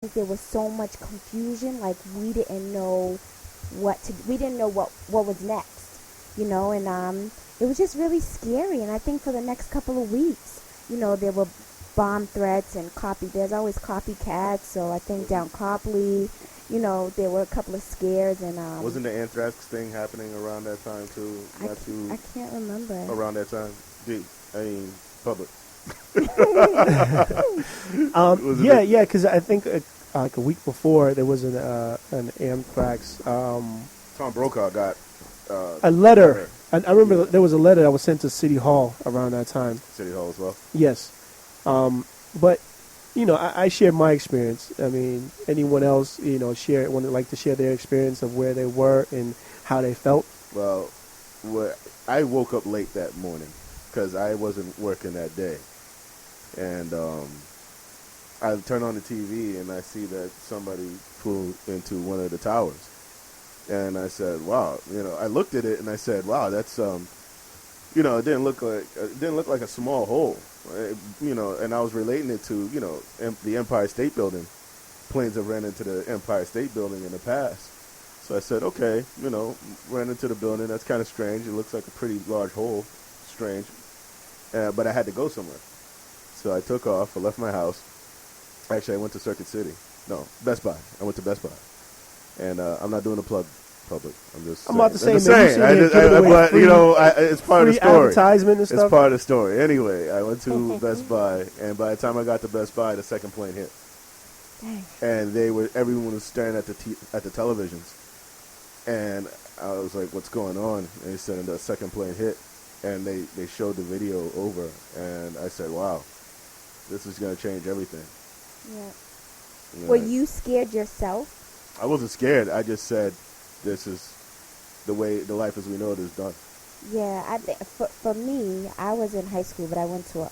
there was so much confusion. Like we didn't know we didn't know what was next, and it was just really scary. And I think for the next couple of weeks, there were bomb threats and there's always copycats. So I think down Copley, there were a couple of scares. And wasn't the anthrax thing happening around that time too? I can't remember. Around that time, public. Yeah, because I think like a week before there was an anthrax. Tom Brokaw got a letter. I remember there was a letter that was sent to City Hall around that time. City Hall as well. Yes, but I shared my experience. I mean, anyone else would like to share their experience of where they were and how they felt. Well, I woke up late that morning because I wasn't working that day. And I turn on the TV and I see that somebody flew into one of the towers. And I said, "Wow!" I looked at it and I said, "Wow, that's it didn't look like a small hole." And I was relating it to the Empire State Building. Planes have ran into the Empire State Building in the past. So I said, "Okay, ran into the building. That's kind of strange. It looks like a pretty large hole. Strange." But I had to go somewhere. So I took off. I left my house. Actually, I went to Circuit City. No, Best Buy. I went to Best Buy. And I'm not doing a plug public. I'm about to say, it's part of the story. Advertisement and stuff. It's part of the story. Anyway, I went to Best Buy, and by the time I got to Best Buy, the second plane hit. Dang. And everyone was staring at the televisions. And I was like, "What's going on?" And they said, the second plane hit. And they showed the video over, and I said, "Wow, this is going to change everything." Yeah. Were you scared yourself? I wasn't scared. I just said, "This is the life as we know it is done." Yeah, I think for me, I was in high school, but I went to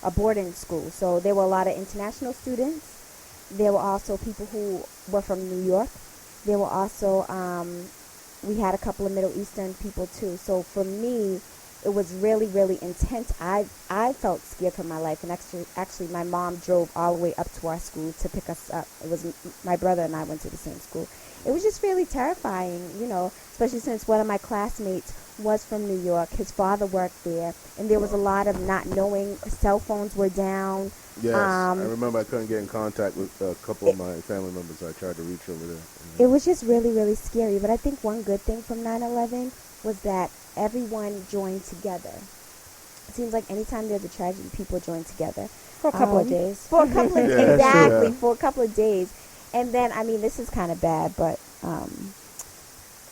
a boarding school, so there were a lot of international students. There were also people who were from New York. There were also we had a couple of Middle Eastern people too. So for me, it was really, really intense. I felt scared for my life, and actually my mom drove all the way up to our school to pick us up. It was my brother and I went to the same school. It was just really terrifying, especially since one of my classmates was from New York. His father worked there, and there was a lot of not knowing. Cell phones were down. Yes, I remember I couldn't get in contact with a couple of my family members. I tried to reach over there. It was just really, really scary. But I think one good thing from 9/11 was that everyone joined together. It seems like anytime there's a tragedy, people join together. For a couple of days. For a couple of Yeah, exactly, sure. for a couple of days. And then, this is kind of bad, but,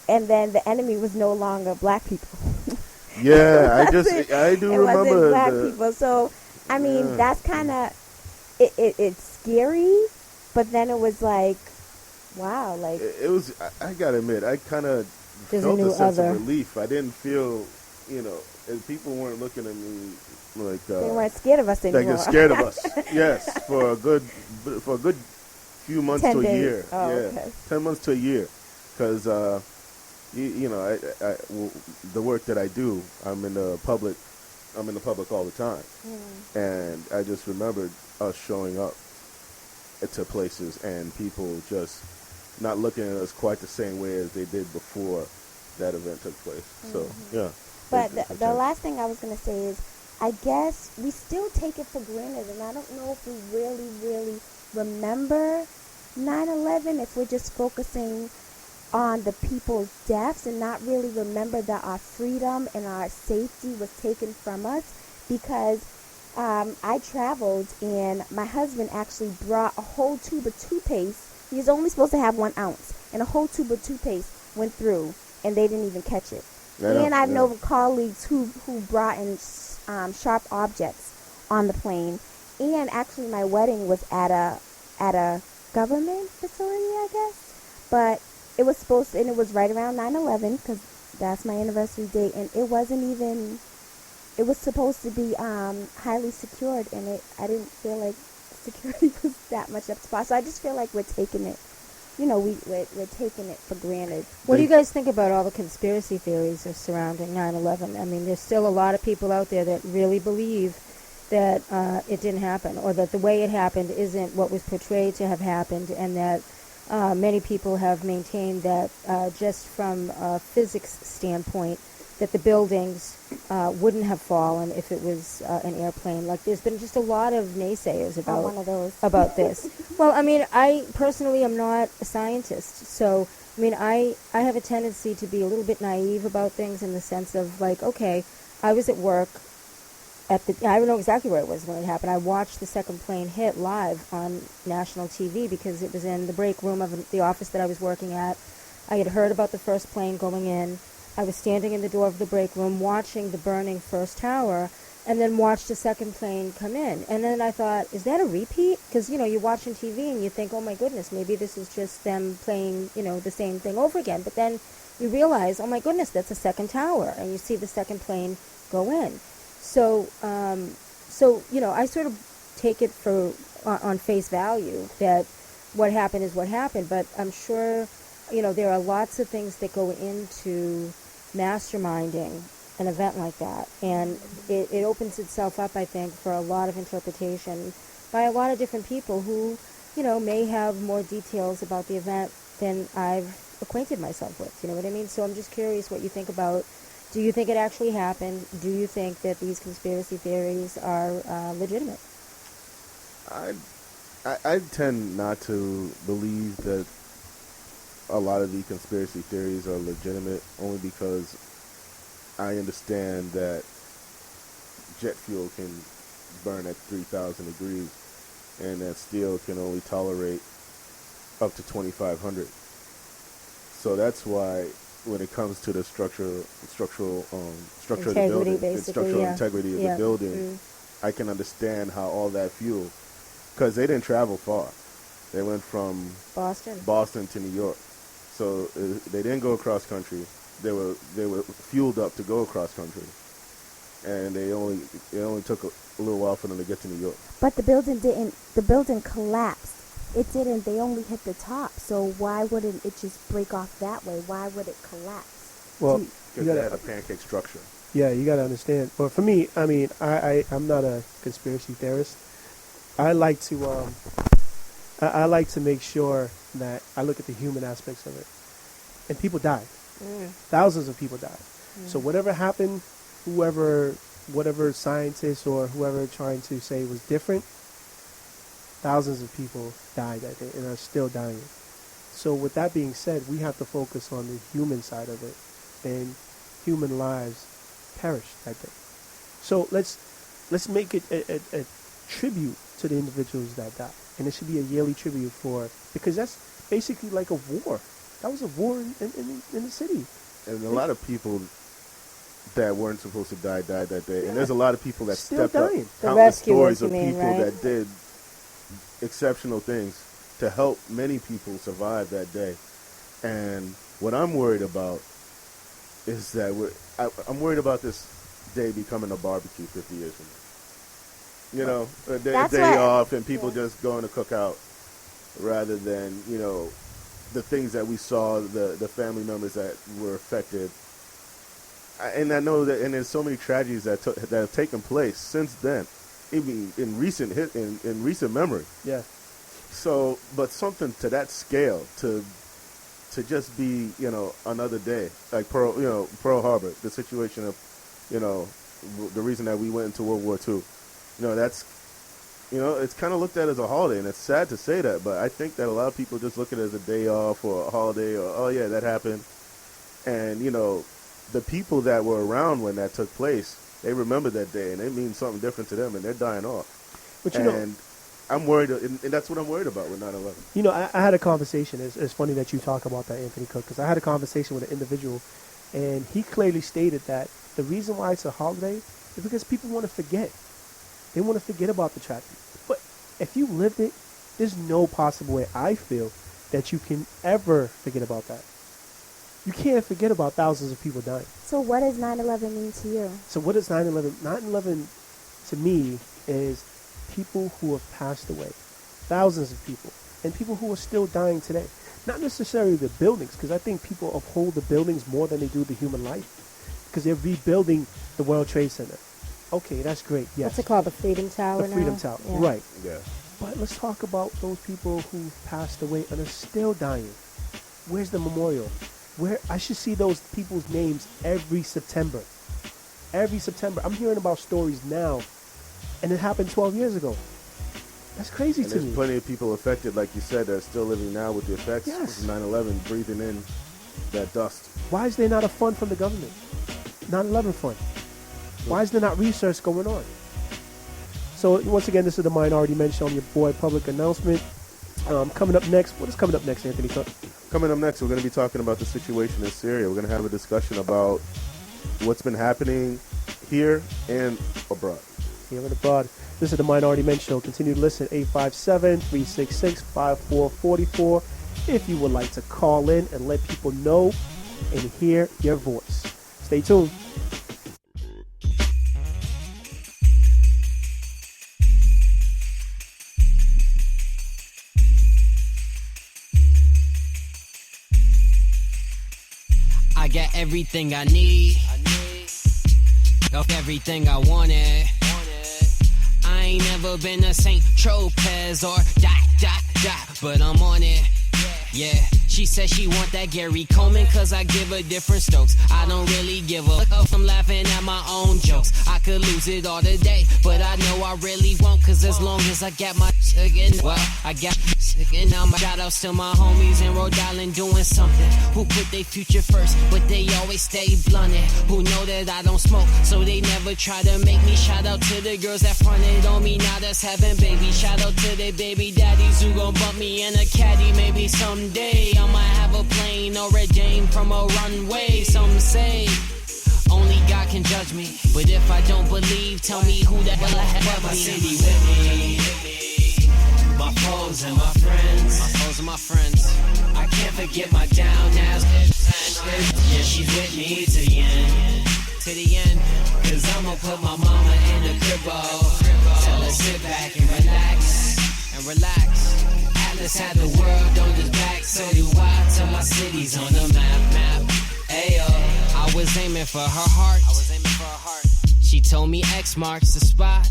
and then the enemy was no longer black people. Yeah, I do it remember wasn't black people. So, that's kind of, it's scary, but then it was like, wow, like. It was, I gotta admit, I kind of There's felt a new a sense other. of relief. I didn't feel, and people weren't looking at me like. They weren't scared of us anymore. They got scared of us. Yes, for a good few months 10 to a days. year. Oh, yeah, okay. 10 months to a year, because the work that I do, I'm in the public all the time, and I just remembered us showing up to places and people just not looking at us quite the same way as they did before that event took place. So yeah. But the last thing I was going to say is, I guess we still take it for granted, and I don't know if we really, really remember 9/11, if we're just focusing on the people's deaths and not really remember that our freedom and our safety was taken from us. Because I traveled, and my husband actually brought a whole tube of toothpaste. He was only supposed to have 1 ounce, and a whole tube of toothpaste went through, and they didn't even catch it. And I've known colleagues who brought in sharp objects on the plane. And actually, my wedding was at a government facility, I guess. But it was and it was right around 9/11, because that's my anniversary date, and it wasn't even. It was supposed to be highly secured, and I didn't feel like security was that much up to par. So I just feel like we're taking it. We're taking it for granted. What do you guys think about all the conspiracy theories surrounding 9/11? There's still a lot of people out there that really believe that it didn't happen, or that the way it happened isn't what was portrayed to have happened, and that many people have maintained that just from a physics standpoint, that the buildings wouldn't have fallen if it was an airplane. Like, there's been just a lot of naysayers I'm one of those. about this. Well, I mean, I personally am not a scientist, so I mean, I have a tendency to be a little bit naive about things, in the sense of, like, okay, I was at work I don't know exactly where it was when it happened. I watched the second plane hit live on national TV because it was in the break room of the office that I was working at. I had heard about the first plane going in. I was standing in the door of the break room watching the burning first tower, and then watched the second plane come in. And then I thought, is that a repeat? Because, you know, you're watching TV and you think, oh my goodness, maybe this is just them playing, you know, the same thing over again. But then you realize, oh my goodness, that's a second tower, and you see the second plane go in. So, you know, I sort of take it on face value that what happened is what happened, but I'm sure, you know, there are lots of things that go into masterminding an event like that, and it opens itself up, I think, for a lot of interpretation by a lot of different people who, you know, may have more details about the event than I've acquainted myself with, you know what I mean? So I'm just curious what you think about. Do you think it actually happened? Do you think that these conspiracy theories are legitimate? I tend not to believe that a lot of the conspiracy theories are legitimate, only because I understand that jet fuel can burn at 3,000 degrees, and that steel can only tolerate up to 2,500. So that's why, when it comes to the structural of the building, the structural integrity of the building, I can understand how all that fuel, because they didn't travel far. They went from Boston to New York, so they didn't go across country. They were fueled up to go across country, and it only took a little while for them to get to New York. But the building didn't. The building collapsed. It didn't. They only hit the top. So why wouldn't it just break off that way? Why would it collapse? Well, because they had a pancake structure. Yeah, you got to understand. Well, for me, I mean, I'm not a conspiracy theorist. I like to I like to make sure that I look at the human aspects of it. And people died. Thousands of people died. So whatever happened, whatever scientist or whoever trying to say was different, thousands of people died that day and are still dying. So with that being said, we have to focus on the human side of it, and human lives perished that day. So let's make it a tribute to the individuals that died, and it should be a yearly tribute because that's basically like a war. That was a war in the city. And a lot of people that weren't supposed to die died that day, and there's a lot of people that still stepped dying. up. Countless stories of people that did exceptional things to help many people survive that day. And what I'm worried about is that I'm worried about this day becoming a barbecue 50 years from now. You know, a day off and people just going to cook out rather than, you know, the things that we saw, the family members that were affected. And I know that, and there's so many tragedies that have taken place since then, even in recent memory. Yeah. So, but something to that scale, to just be, you know, another day, like Pearl Harbor, the situation of, you know, the reason that we went into World War II. You know, that's, you know, it's kind of looked at as a holiday, and it's sad to say that, but I think that a lot of people just look at it as a day off or a holiday, or, oh yeah, that happened. And, you know, the people that were around when that took place, they remember that day, and it means something different to them, and they're dying off. But you know, I'm worried, and that's what I'm worried about with 9/11. You know, I had a conversation. It's funny that you talk about that, Anthony Cook, because I had a conversation with an individual, and he clearly stated that the reason why it's a holiday is because people want to forget. They want to forget about the tragedy. But if you lived it, there's no possible way, I feel, that you can ever forget about that. You can't forget about thousands of people dying. So what does 9/11 mean to you? So what is 9/11? 9/11 to me is people who have passed away. Thousands of people. And people who are still dying today. Not necessarily the buildings, because I think people uphold the buildings more than they do the human life. Because they're rebuilding the World Trade Center. Okay, that's great. Yes. What's it called? The Freedom Tower The now? Freedom Tower. Yeah. Right. Yeah. But let's talk about those people who passed away and are still dying. Where's the memorial? Where I should see those people's names every September. Every September. I'm hearing about stories now, and it happened 12 years ago. That's crazy And to there's me. plenty of people affected, like you said, that are still living now with the effects Yes. of 9/11, breathing in that dust. Why is there not a fund from the government? 9/11 fund. Why is there not research going on? So once again, this is the Minority Men Show. I'm your boy, Public Announcement. Coming up next, what is coming up next, Anthony? Coming up next, we're going to be talking about the situation in Syria. We're going to have a discussion about what's been happening here and abroad. Here and abroad. This is the Minority Men Show. Continue to listen, 857-366-5444. If you would like to call in and let people know and hear your voice. Stay tuned. I got everything I need, of everything I wanted. I ain't never been a Saint Tropez or dot, but I'm on it. Yeah, she said she want that Gary Coleman, cause I give her different strokes. I don't really give a fuck, I'm laughing at my own jokes. I could lose it all today, but I know I really won't, cause as long as I got my again, well, I got and now my shout outs to my homies in Rhode Island doing something. Who put their future first, but they always stay blunted. Who know that I don't smoke, so they never try to make me. Shout out to the girls that fronted on me, now that's having babies. Shout out to their baby daddies who gon' bump me in a caddy. Maybe someday I might have a plane or a dame from a runway. Some say only God can judge me, but if I don't believe, tell me who the hell I have my city with me. My foes and my friends. My foes and my friends. I can't forget my down ass. Yeah, she's with me to the end. To the end. Cause I'ma put my mama in the cribbo. Tell her sit back and relax. And relax. Atlas had the world on his back. So do I. Till my city's on the map. Ayo. I was aiming for her heart. She told me X marks the spot.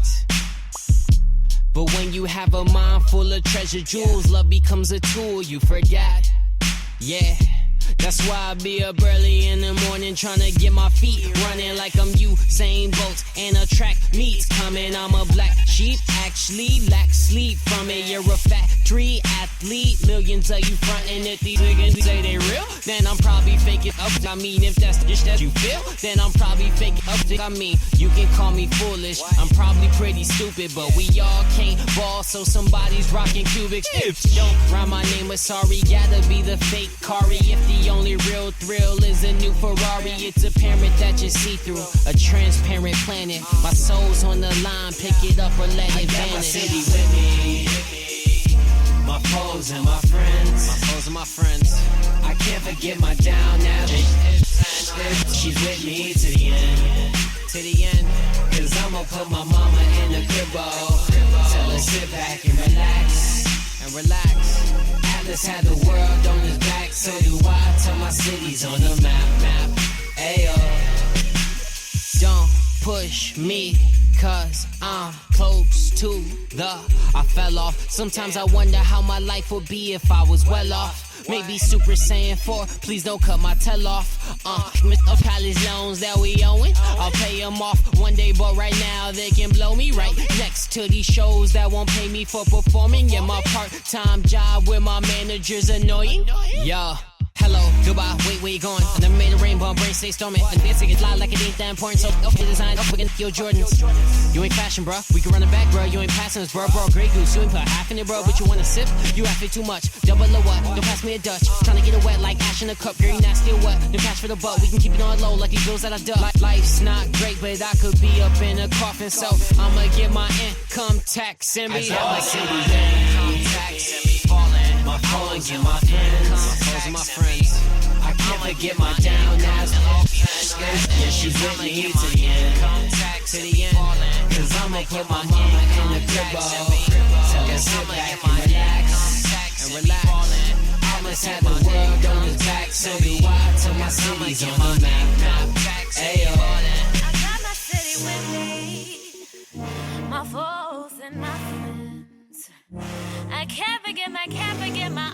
But when you have a mind full of treasure jewels, love becomes a tool you forgot. Yeah, that's why I be up early in the morning trying to get my feet running like I'm Usain Bolt and a track meets coming. I'm a black sheep, actually lack sleep from it. You're a factory athlete, millions of you frontin'. If these niggas say they real, then I'm probably faking up. I mean, if that's just that you feel, then I'm probably faking up. I mean, you can call me foolish, I'm probably pretty stupid, but we all can't ball, so somebody's rocking cubics. If don't rhyme my name with sorry, gotta be the fake Kari. If the only real thrill is a new Ferrari, it's apparent that you see through a transparent planet. My soul's on the line, pick it up or let it vanish. My city with me, my foes and my friends. My foes and my friends. I can't forget my down now. She's with me to the end. To the end. Cause I'ma put my mama in the cribbo. Tell her sit back and relax. And relax. Atlas had the world on his back. So do I. Till my city's on the map. Ayo. Don't push me, cause I'm close to the I fell off. Sometimes I wonder how my life would be if I was well off. Maybe Super Saiyan 4, please don't cut my tail off. Mr. College loans that we owing, I'll pay them off one day, but right now they can blow me right next to these shows that won't pay me for performing. Yeah, my part-time job with my manager's annoying. Yeah. Hello, goodbye, wait, where you going? I never made a rainbow, brain stay storming. And this it fly like it ain't that important. So, okay, design, up against your Jordans. You ain't fashion, bro. We can run it back, bro. You ain't passing us, bro. Grey Goose, you ain't put half in it, bro. But you wanna sip? You asking too much. Double or what? Don't pass me a Dutch. Tryna get it wet like ash in a cup. Girl, you nasty or what? Then cash for the butt. We can keep it on low like these bills that I duck. Life's not great, but I could be up in a coffin. So, I'ma get my income tax and be all like income tax. My foes and my friends. My foes and my friends. I can't forget my down ass. Yeah, she's with me to the end. To the end. Cause I'ma put my mama in the cribbo. Tell her sit back and relax. And relax. Atlas had the world on his back. So do I. Till my city's on the map. Ayo. I got my city with me. can't forget my